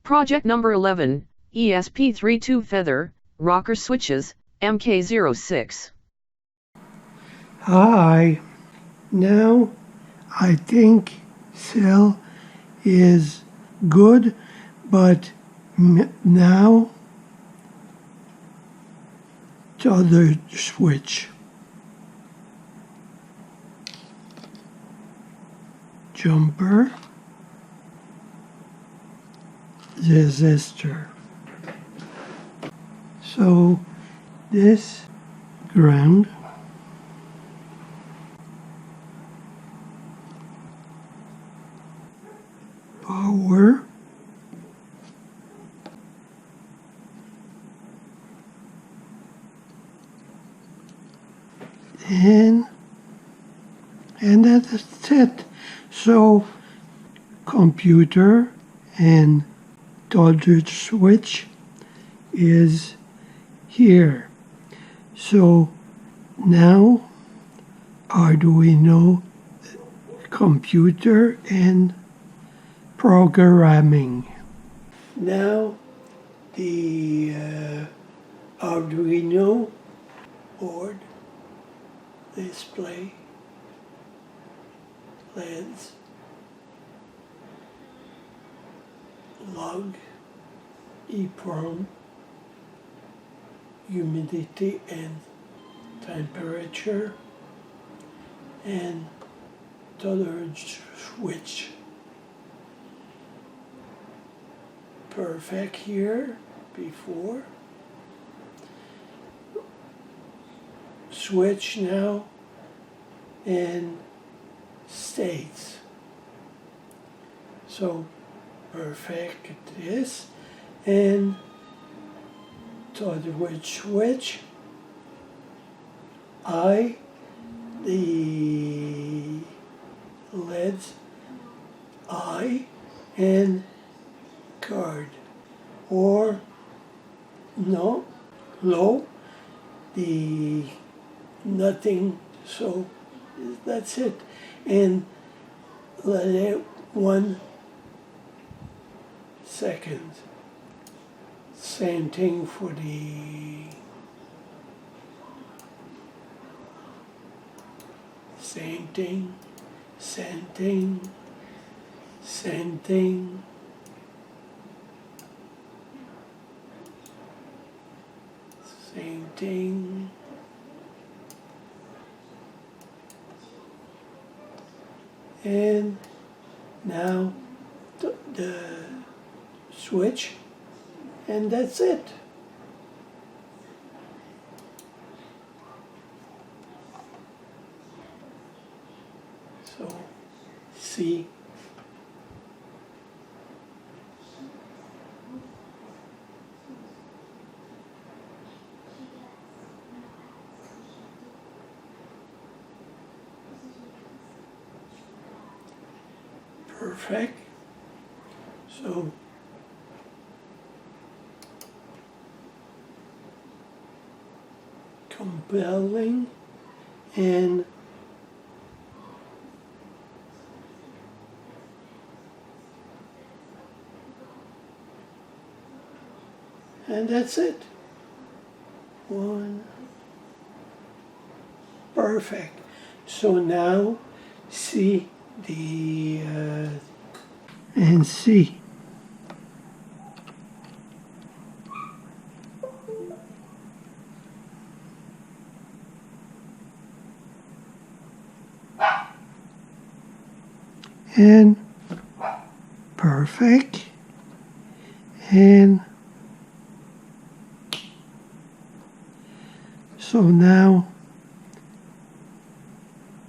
Project number 11, ESP32 Feather, Rocker Switches, Mk06. Hi. Now I think cell is good, but now the other switch. Jumper. Resistor. So this ground, power, and that's it. So computer and dodge switch is here. So now Arduino computer and programming. Now the Arduino board display LEDs, log, EEPROM, humidity and temperature, and tolerance switch. Perfect here before. Switch now and states. So perfect this, and tolerance switch. The LEDs I and card, or no, low, the nothing, so that's it. And let it 1 second. Same thing for the same thing, same thing, same thing. Same thing. And now the switch, and that's it. So, see. Perfect. So compelling and that's it. One. Perfect. So now see the and see. And perfect. And so now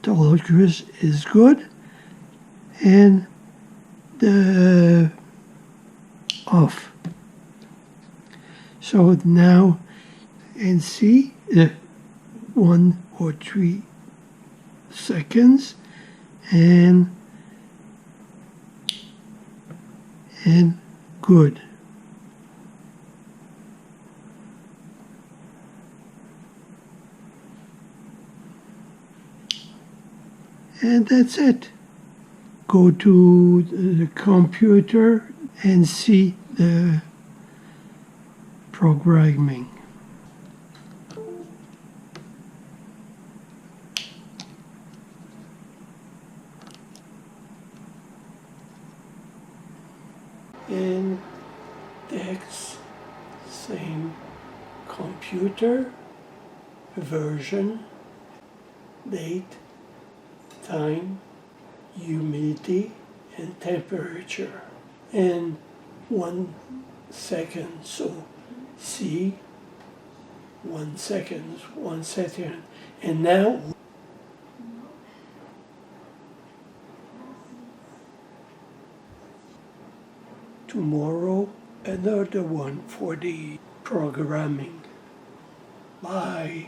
the Cerberus is good, and the off. So now, and see the 1 or 3 seconds, and good. And that's it. Go to the computer and see the programming. And text, same computer, version, date, time, humidity, and temperature. And 1 second, so C, 1 second, 1 second. And now tomorrow, another one for the programming. Bye.